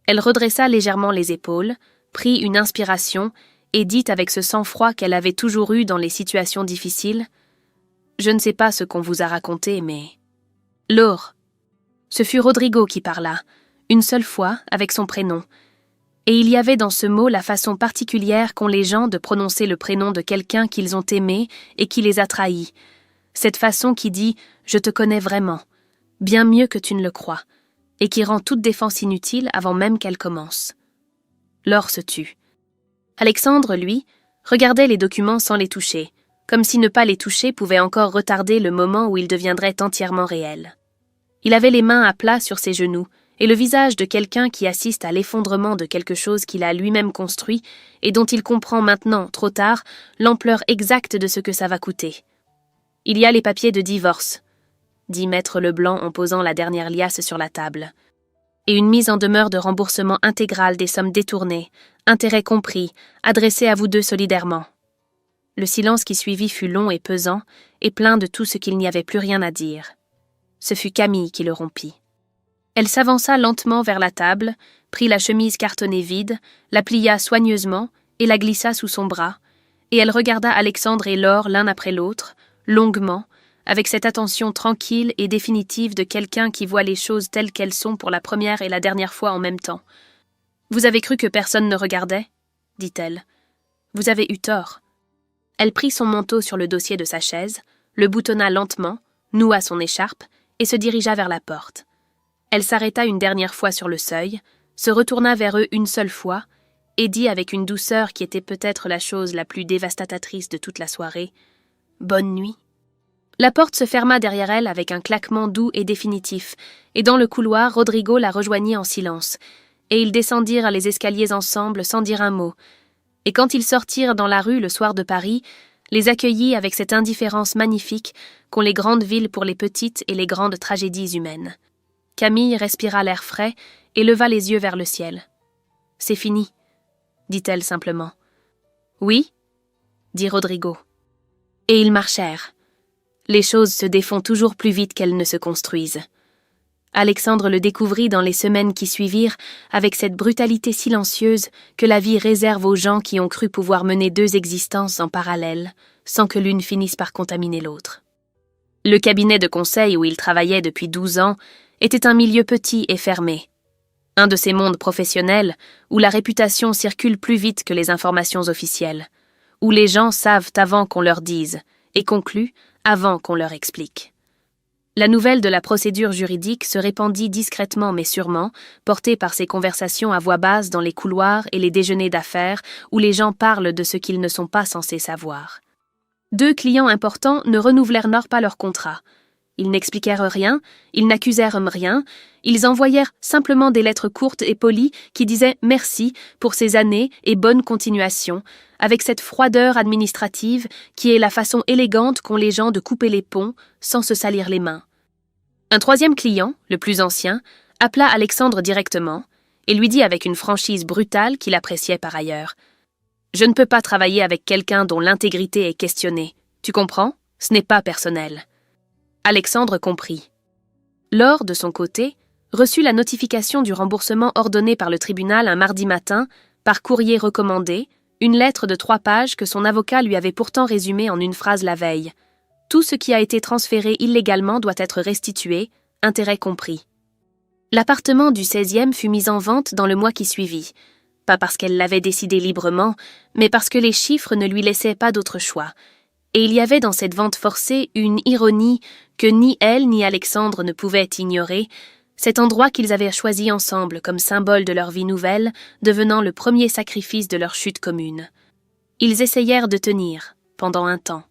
Elle redressa légèrement les épaules, prit une inspiration et dit avec ce sang-froid qu'elle avait toujours eu dans les situations difficiles « Je ne sais pas ce qu'on vous a raconté, mais… » Laure. Ce fut Rodrigo qui parla, une seule fois, avec son prénom. Et il y avait dans ce mot la façon particulière qu'ont les gens de prononcer le prénom de quelqu'un qu'ils ont aimé et qui les a trahis. Cette façon qui dit « Je te connais vraiment », bien mieux que tu ne le crois, et qui rend toute défense inutile avant même qu'elle commence. Laure se tut. Alexandre, lui, regardait les documents sans les toucher, comme si ne pas les toucher pouvait encore retarder le moment où ils deviendraient entièrement réels. Il avait les mains à plat sur ses genoux, et le visage de quelqu'un qui assiste à l'effondrement de quelque chose qu'il a lui-même construit et dont il comprend maintenant, trop tard, l'ampleur exacte de ce que ça va coûter. « Il y a les papiers de divorce », dit Maître Leblanc en posant la dernière liasse sur la table. Et une mise en demeure de remboursement intégral des sommes détournées, intérêts compris, adressées à vous deux solidairement. Le silence qui suivit fut long et pesant, et plein de tout ce qu'il n'y avait plus rien à dire. Ce fut Camille qui le rompit. Elle s'avança lentement vers la table, prit la chemise cartonnée vide, la plia soigneusement et la glissa sous son bras, et elle regarda Alexandre et Laure l'un après l'autre, longuement, avec cette attention tranquille et définitive de quelqu'un qui voit les choses telles qu'elles sont pour la première et la dernière fois en même temps. « Vous avez cru que personne ne regardait ?» dit-elle. « Vous avez eu tort. » Elle prit son manteau sur le dossier de sa chaise, le boutonna lentement, noua son écharpe et se dirigea vers la porte. Elle s'arrêta une dernière fois sur le seuil, se retourna vers eux une seule fois et dit avec une douceur qui était peut-être la chose la plus dévastatrice de toute la soirée, « Bonne nuit ». La porte se ferma derrière elle avec un claquement doux et définitif, et dans le couloir, Rodrigo la rejoignit en silence, et ils descendirent les escaliers ensemble sans dire un mot. Et quand ils sortirent dans la rue le soir de Paris, les accueillit avec cette indifférence magnifique qu'ont les grandes villes pour les petites et les grandes tragédies humaines. Camille respira l'air frais et leva les yeux vers le ciel. « C'est fini », dit-elle simplement. « Oui », dit Rodrigo. Et ils marchèrent. Les choses se défont toujours plus vite qu'elles ne se construisent. Alexandre le découvrit dans les semaines qui suivirent avec cette brutalité silencieuse que la vie réserve aux gens qui ont cru pouvoir mener deux existences en parallèle, sans que l'une finisse par contaminer l'autre. Le cabinet de conseil où il travaillait depuis 12 ans était un milieu petit et fermé. Un de ces mondes professionnels où la réputation circule plus vite que les informations officielles, où les gens savent avant qu'on leur dise et concluent avant qu'on leur explique. La nouvelle de la procédure juridique se répandit discrètement mais sûrement, portée par ces conversations à voix basse dans les couloirs et les déjeuners d'affaires où les gens parlent de ce qu'ils ne sont pas censés savoir. 2 clients importants ne renouvelèrent pas leur contrat. Ils n'expliquèrent rien, ils n'accusèrent rien, ils envoyèrent simplement des lettres courtes et polies qui disaient « merci » pour ces années et bonne continuation, avec cette froideur administrative qui est la façon élégante qu'ont les gens de couper les ponts sans se salir les mains. Un 3e client, le plus ancien, appela Alexandre directement et lui dit avec une franchise brutale qu'il appréciait par ailleurs « Je ne peux pas travailler avec quelqu'un dont l'intégrité est questionnée. Tu comprends? Ce n'est pas personnel. » Alexandre comprit. Laure, de son côté, reçut la notification du remboursement ordonné par le tribunal un mardi matin, par courrier recommandé, une lettre de 3 pages que son avocat lui avait pourtant résumée en une phrase la veille. Tout ce qui a été transféré illégalement doit être restitué, intérêt compris. L'appartement du 16e fut mis en vente dans le mois qui suivit, pas parce qu'elle l'avait décidé librement, mais parce que les chiffres ne lui laissaient pas d'autre choix. Et il y avait dans cette vente forcée une ironie que ni elle ni Alexandre ne pouvaient ignorer, cet endroit qu'ils avaient choisi ensemble comme symbole de leur vie nouvelle, devenant le premier sacrifice de leur chute commune. Ils essayèrent de tenir, pendant un temps.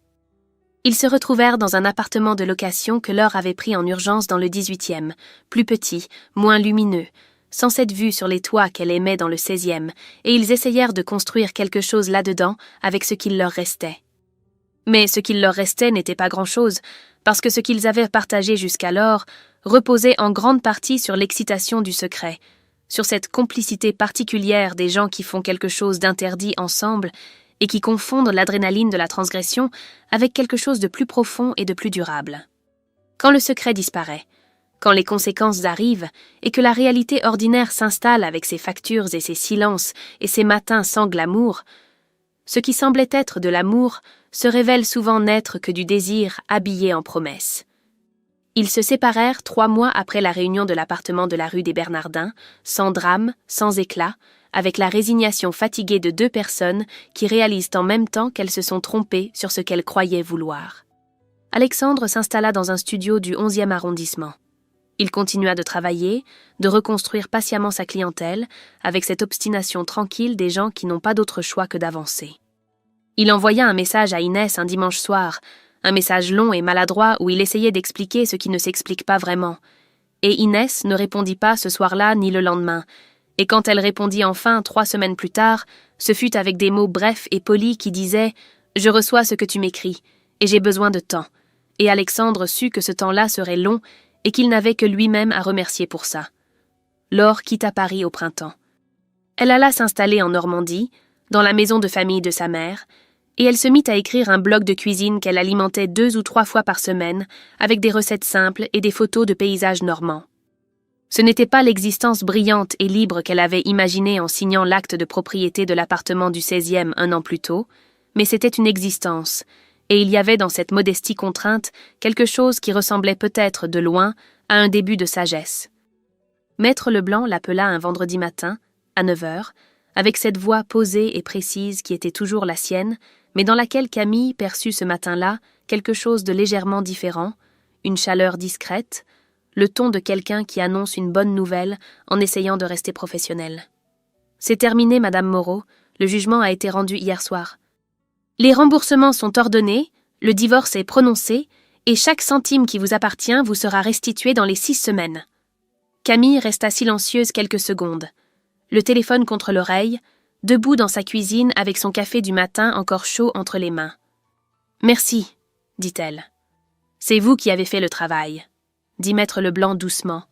Ils se retrouvèrent dans un appartement de location que Laure avait pris en urgence dans le 18e, plus petit, moins lumineux, sans cette vue sur les toits qu'elle aimait dans le 16e, et ils essayèrent de construire quelque chose là-dedans avec ce qu'il leur restait. Mais ce qu'il leur restait n'était pas grand-chose, parce que ce qu'ils avaient partagé jusqu'alors reposait en grande partie sur l'excitation du secret, sur cette complicité particulière des gens qui font quelque chose d'interdit ensemble et qui confondent l'adrénaline de la transgression avec quelque chose de plus profond et de plus durable. Quand le secret disparaît, quand les conséquences arrivent et que la réalité ordinaire s'installe avec ses factures et ses silences et ses matins sans glamour, ce qui semblait être de l'amour se révèle souvent n'être que du désir habillé en promesses. Ils se séparèrent 3 mois après la réunion de l'appartement de la rue des Bernardins, sans drame, sans éclat, avec la résignation fatiguée de 2 personnes qui réalisent en même temps qu'elles se sont trompées sur ce qu'elles croyaient vouloir. Alexandre s'installa dans un studio du 11e arrondissement. Il continua de travailler, de reconstruire patiemment sa clientèle, avec cette obstination tranquille des gens qui n'ont pas d'autre choix que d'avancer. Il envoya un message à Inès un dimanche soir, un message long et maladroit où il essayait d'expliquer ce qui ne s'explique pas vraiment. Et Inès ne répondit pas ce soir-là ni le lendemain, et quand elle répondit enfin 3 semaines plus tard, ce fut avec des mots brefs et polis qui disaient « Je reçois ce que tu m'écris, et j'ai besoin de temps ». Et Alexandre sut que ce temps-là serait long et qu'il n'avait que lui-même à remercier pour ça. Laure quitta Paris au printemps. Elle alla s'installer en Normandie, dans la maison de famille de sa mère, et elle se mit à écrire un blog de cuisine qu'elle alimentait 2 ou 3 fois par semaine, avec des recettes simples et des photos de paysages normands. Ce n'était pas l'existence brillante et libre qu'elle avait imaginée en signant l'acte de propriété de l'appartement du 16e 1 an plus tôt, mais c'était une existence, et il y avait dans cette modestie contrainte quelque chose qui ressemblait peut-être de loin à un début de sagesse. Maître Leblanc l'appela un vendredi matin, à 9h, avec cette voix posée et précise qui était toujours la sienne, mais dans laquelle Camille perçut ce matin-là quelque chose de légèrement différent, une chaleur discrète, le ton de quelqu'un qui annonce une bonne nouvelle en essayant de rester professionnel. « C'est terminé, Madame Moreau, le jugement a été rendu hier soir. Les remboursements sont ordonnés, le divorce est prononcé, et chaque centime qui vous appartient vous sera restitué dans les 6 semaines. » Camille resta silencieuse quelques secondes, le téléphone contre l'oreille, debout dans sa cuisine avec son café du matin encore chaud entre les mains. « Merci, dit-elle. C'est vous qui avez fait le travail, dit Maître Leblanc doucement.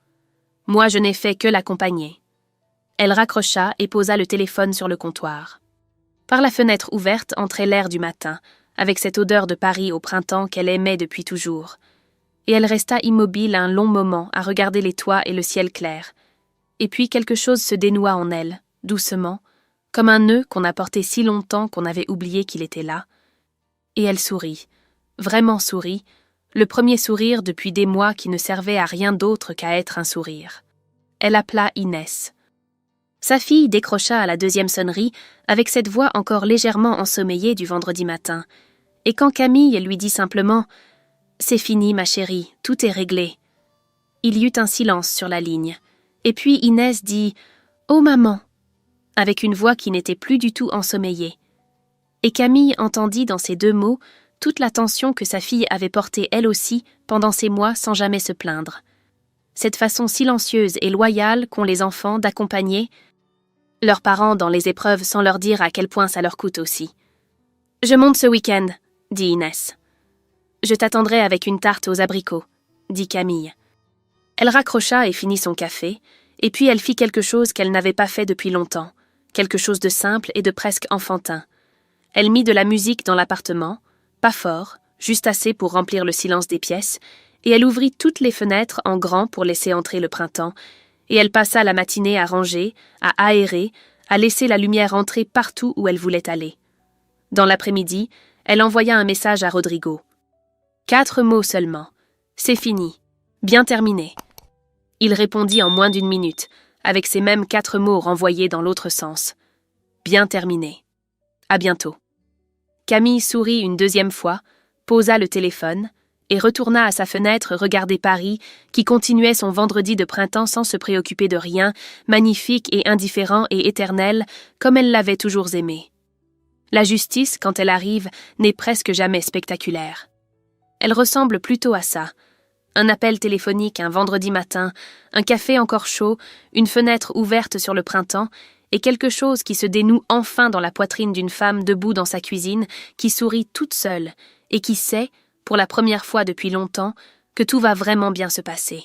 Moi, je n'ai fait que l'accompagner. Elle raccrocha et posa le téléphone sur le comptoir. Par la fenêtre ouverte entrait l'air du matin, avec cette odeur de Paris au printemps qu'elle aimait depuis toujours. Et elle resta immobile un long moment à regarder les toits et le ciel clair. Et puis quelque chose se dénoua en elle, doucement, comme un nœud qu'on a porté si longtemps qu'on avait oublié qu'il était là. Et elle sourit, vraiment sourit, le premier sourire depuis des mois qui ne servait à rien d'autre qu'à être un sourire. Elle appela Inès. Sa fille décrocha à la 2e sonnerie avec cette voix encore légèrement ensommeillée du vendredi matin. Et quand Camille lui dit simplement « C'est fini, ma chérie, tout est réglé », il y eut un silence sur la ligne. Et puis Inès dit « Oh maman !» avec une voix qui n'était plus du tout ensommeillée. Et Camille entendit dans ces 2 mots toute l'attention que sa fille avait portée elle aussi pendant ces mois sans jamais se plaindre. Cette façon silencieuse et loyale qu'ont les enfants d'accompagner leurs parents dans les épreuves sans leur dire à quel point ça leur coûte aussi. « Je monte ce week-end, » dit Inès. « Je t'attendrai avec une tarte aux abricots, » dit Camille. Elle raccrocha et finit son café, et puis elle fit quelque chose qu'elle n'avait pas fait depuis longtemps, quelque chose de simple et de presque enfantin. Elle mit de la musique dans l'appartement, pas fort, juste assez pour remplir le silence des pièces, et elle ouvrit toutes les fenêtres en grand pour laisser entrer le printemps, et elle passa la matinée à ranger, à aérer, à laisser la lumière entrer partout où elle voulait aller. Dans l'après-midi, elle envoya un message à Rodrigo. 4 mots seulement. C'est fini. Bien terminé. Il répondit en moins d'1 minute, avec ces mêmes 4 mots renvoyés dans l'autre sens. Bien terminé. À bientôt. Camille sourit une 2e fois, posa le téléphone, et retourna à sa fenêtre regarder Paris, qui continuait son vendredi de printemps sans se préoccuper de rien, magnifique et indifférent et éternel, comme elle l'avait toujours aimé. La justice, quand elle arrive, n'est presque jamais spectaculaire. Elle ressemble plutôt à ça. Un appel téléphonique un vendredi matin, un café encore chaud, une fenêtre ouverte sur le printemps, et quelque chose qui se dénoue enfin dans la poitrine d'une femme debout dans sa cuisine, qui sourit toute seule, et qui sait, pour la première fois depuis longtemps, que tout va vraiment bien se passer.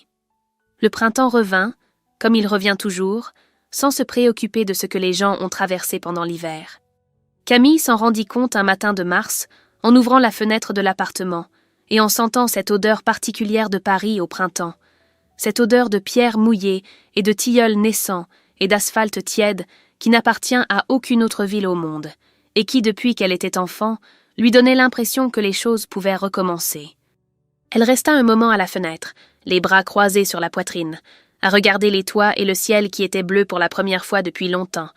Le printemps revint, comme il revient toujours, sans se préoccuper de ce que les gens ont traversé pendant l'hiver. Camille s'en rendit compte un matin de mars, en ouvrant la fenêtre de l'appartement, et en sentant cette odeur particulière de Paris au printemps, cette odeur de pierre mouillée et de tilleul naissant et d'asphalte tiède qui n'appartient à aucune autre ville au monde, et qui, depuis qu'elle était enfant, lui donnait l'impression que les choses pouvaient recommencer. Elle resta un moment à la fenêtre, les bras croisés sur la poitrine, à regarder les toits et le ciel qui était bleu pour la première fois depuis longtemps,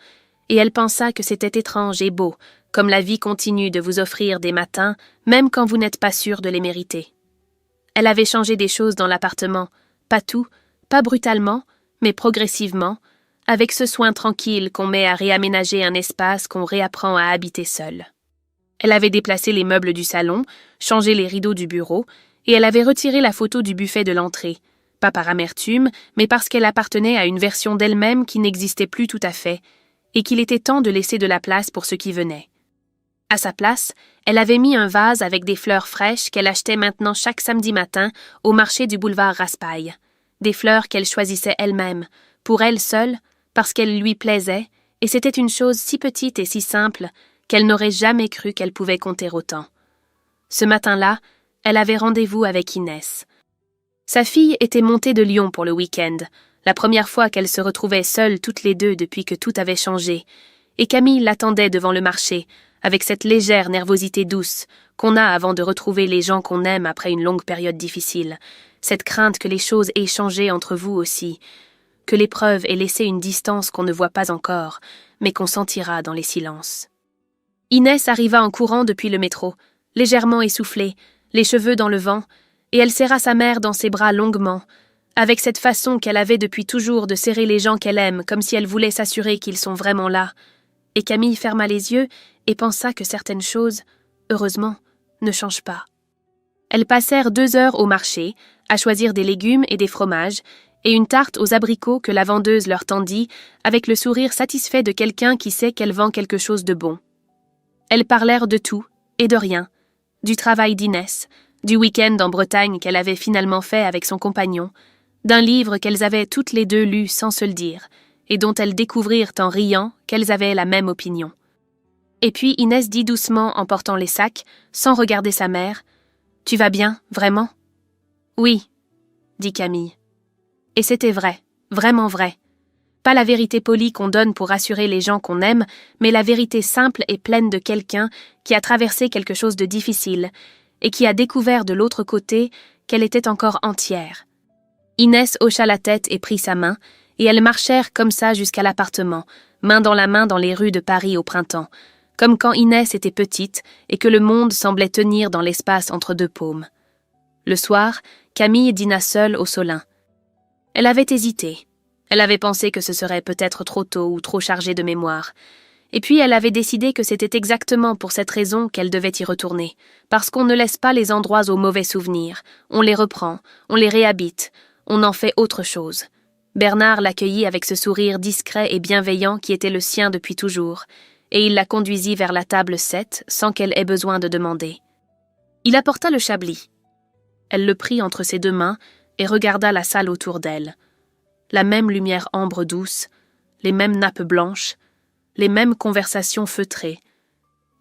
et elle pensa que c'était étrange et beau, comme la vie continue de vous offrir des matins, même quand vous n'êtes pas sûr de les mériter. Elle avait changé des choses dans l'appartement, pas tout, pas brutalement, mais progressivement, avec ce soin tranquille qu'on met à réaménager un espace qu'on réapprend à habiter seul. Elle avait déplacé les meubles du salon, changé les rideaux du bureau, et elle avait retiré la photo du buffet de l'entrée, pas par amertume, mais parce qu'elle appartenait à une version d'elle-même qui n'existait plus tout à fait, et qu'il était temps de laisser de la place pour ce qui venait. À sa place, elle avait mis un vase avec des fleurs fraîches qu'elle achetait maintenant chaque samedi matin au marché du boulevard Raspail, des fleurs qu'elle choisissait elle-même, pour elle seule, parce qu'elles lui plaisaient, et c'était une chose si petite et si simple qu'elle n'aurait jamais cru qu'elle pouvait compter autant. Ce matin-là, elle avait rendez-vous avec Inès. Sa fille était montée de Lyon pour le week-end, la première fois qu'elles se retrouvaient seules toutes les deux depuis que tout avait changé, et Camille l'attendait devant le marché, avec cette légère nervosité douce qu'on a avant de retrouver les gens qu'on aime après une longue période difficile, cette crainte que les choses aient changé entre vous aussi, que l'épreuve ait laissé une distance qu'on ne voit pas encore, mais qu'on sentira dans les silences. Inès arriva en courant depuis le métro, légèrement essoufflée, les cheveux dans le vent, et elle serra sa mère dans ses bras longuement, avec cette façon qu'elle avait depuis toujours de serrer les gens qu'elle aime, comme si elle voulait s'assurer qu'ils sont vraiment là. Et Camille ferma les yeux et pensa que certaines choses, heureusement, ne changent pas. Elles passèrent 2 heures au marché, à choisir des légumes et des fromages, et une tarte aux abricots que la vendeuse leur tendit, avec le sourire satisfait de quelqu'un qui sait qu'elle vend quelque chose de bon. Elles parlèrent de tout et de rien, du travail d'Inès, du week-end en Bretagne qu'elle avait finalement fait avec son compagnon, d'un livre qu'elles avaient toutes les deux lu sans se le dire, et dont elles découvrirent en riant qu'elles avaient la même opinion. Et puis Inès dit doucement en portant les sacs, sans regarder sa mère, « Tu vas bien, vraiment ?»« Oui, » dit Camille. Et c'était vrai, vraiment vrai. Pas la vérité polie qu'on donne pour rassurer les gens qu'on aime, mais la vérité simple et pleine de quelqu'un qui a traversé quelque chose de difficile et qui a découvert de l'autre côté qu'elle était encore entière. Inès hocha la tête et prit sa main, et elles marchèrent comme ça jusqu'à l'appartement, main dans les rues de Paris au printemps, comme quand Inès était petite et que le monde semblait tenir dans l'espace entre 2 paumes. Le soir, Camille dîna seule au Solin. Elle avait hésité. Elle avait pensé que ce serait peut-être trop tôt ou trop chargé de mémoire. Et puis elle avait décidé que c'était exactement pour cette raison qu'elle devait y retourner, parce qu'on ne laisse pas les endroits aux mauvais souvenirs, on les reprend, on les réhabite, on en fait autre chose. Bernard l'accueillit avec ce sourire discret et bienveillant qui était le sien depuis toujours, et il la conduisit vers la table 7 sans qu'elle ait besoin de demander. Il apporta le chablis. Elle le prit entre ses 2 mains et regarda la salle autour d'elle. La même lumière ambre douce, les mêmes nappes blanches, les mêmes conversations feutrées,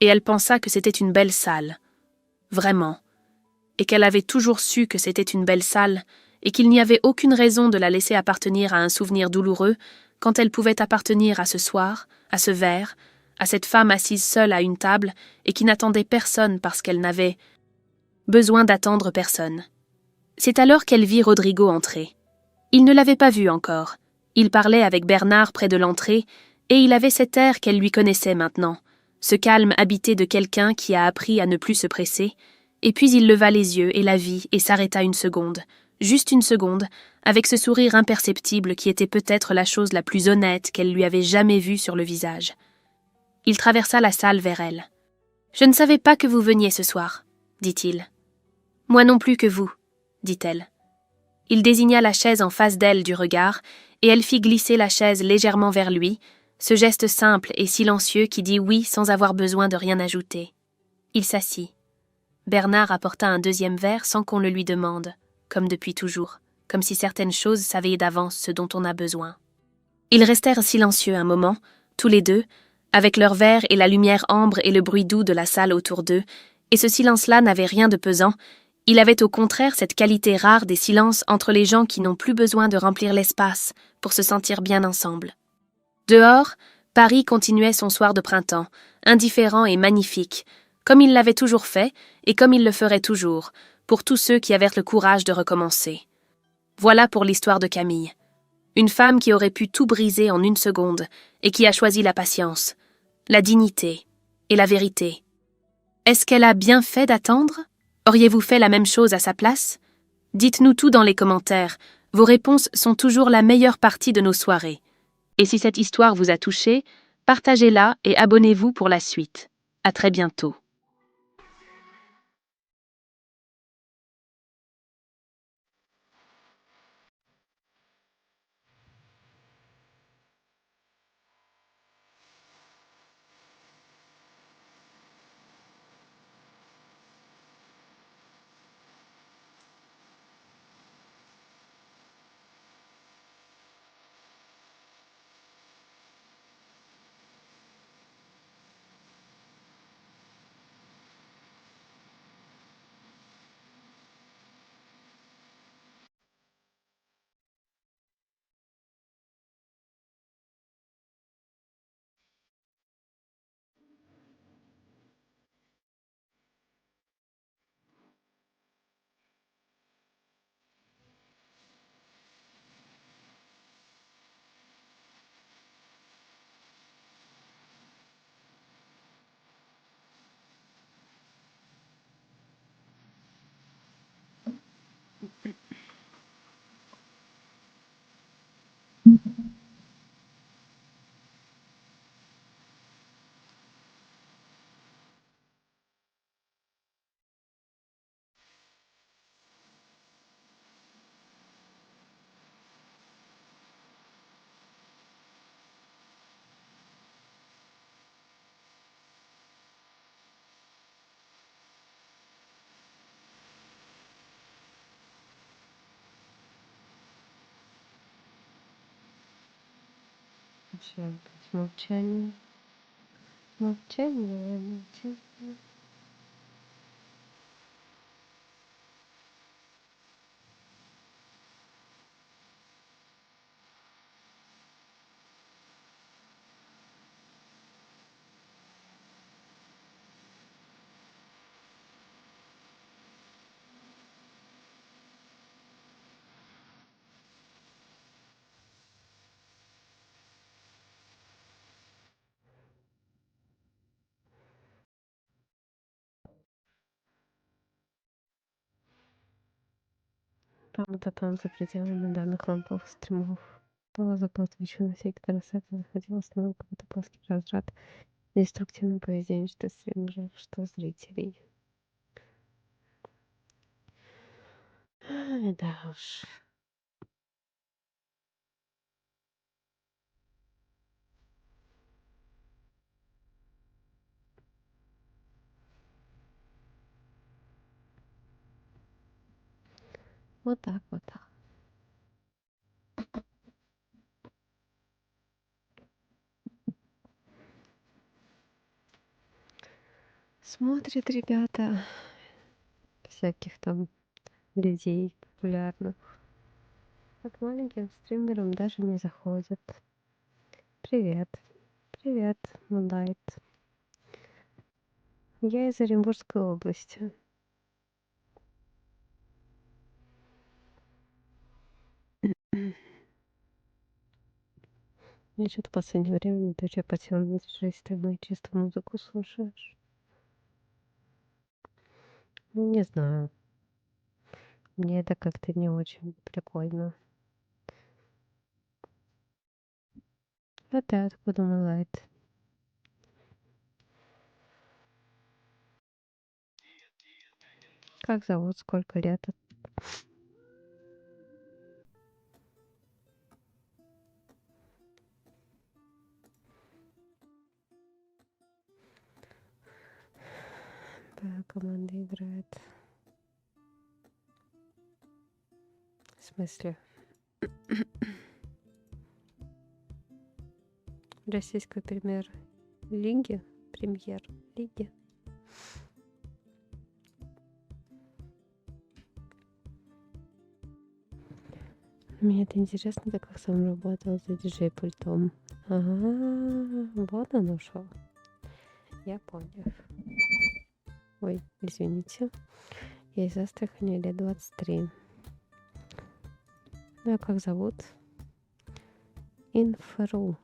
et elle pensa que c'était une belle salle, vraiment, et qu'elle avait toujours su que c'était une belle salle, et qu'il n'y avait aucune raison de la laisser appartenir à un souvenir douloureux quand elle pouvait appartenir à ce soir, à ce verre, à cette femme assise seule à une table et qui n'attendait personne parce qu'elle n'avait besoin d'attendre personne. C'est alors qu'elle vit Rodrigo entrer. Il ne l'avait pas vu encore. Il parlait avec Bernard près de l'entrée, et il avait cet air qu'elle lui connaissait maintenant, ce calme habité de quelqu'un qui a appris à ne plus se presser, et puis il leva les yeux et la vit et s'arrêta une seconde, juste une seconde, avec ce sourire imperceptible qui était peut-être la chose la plus honnête qu'elle lui avait jamais vue sur le visage. Il traversa la salle vers elle. « Je ne savais pas que vous veniez ce soir, » dit-il. « Moi non plus que vous, » dit-elle. Il désigna la chaise en face d'elle du regard, et elle fit glisser la chaise légèrement vers lui, ce geste simple et silencieux qui dit oui sans avoir besoin de rien ajouter. Il s'assit. Bernard apporta un 2e verre sans qu'on le lui demande, comme depuis toujours, comme si certaines choses savaient d'avance ce dont on a besoin. Ils restèrent silencieux un moment, tous les deux, avec leur verre et la lumière ambre et le bruit doux de la salle autour d'eux, et ce silence-là n'avait rien de pesant. Il avait au contraire cette qualité rare des silences entre les gens qui n'ont plus besoin de remplir l'espace pour se sentir bien ensemble. Dehors, Paris continuait son soir de printemps, indifférent et magnifique, comme il l'avait toujours fait et comme il le ferait toujours, pour tous ceux qui avaient le courage de recommencer. Voilà pour l'histoire de Camille. Une femme qui aurait pu tout briser en 1 seconde et qui a choisi la patience, la dignité et la vérité. Est-ce qu'elle a bien fait d'attendre ? Auriez-vous fait la même chose à sa place ? Dites-nous tout dans les commentaires. Vos réponses sont toujours la meilleure partie de nos soirées. Et si cette histoire vous a touché, partagez-la et abonnez-vous pour la suite. À très bientôt. Вообще, опять молчание. Молчание, молчание. Там-то там за пределами данных ламповых стримов. Была заплаточена сектора сета, находилась на какой-то плоский разряд деструктивного поведения, что стримеров, что зрителей. Ай, да уж. Вот так, вот так. Смотрят ребята всяких там людей популярных. А к маленьким стримерам даже не заходят. Привет. Привет, Мудайт. Я из Оренбургской области. Я что-то в последнее время не точно по телу не движусь, ты мою чистую музыку слушаешь. Ну, не знаю. Мне это как-то не очень прикольно. А ты откуда, Мулайт? Как зовут, сколько лет? Команда играет. В смысле? Российской премьер-лиги? Премьер-лиги? Мне это интересно, так как сам работал за диджей-пультом. Ага, вот оно шо. Я понял. Ой, извините. Я из Астрахани, лет 23. Ну, а как зовут? Инфру.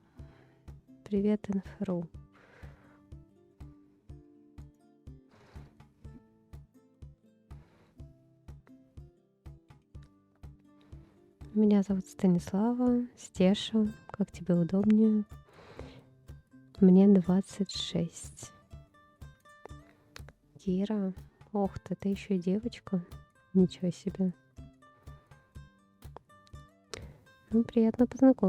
Привет, Инфру. Меня зовут Станислава, Стеша, как тебе удобнее. Мне 26. Кира. Ох ты еще и девочка. Ничего себе. Ну, приятно познакомиться.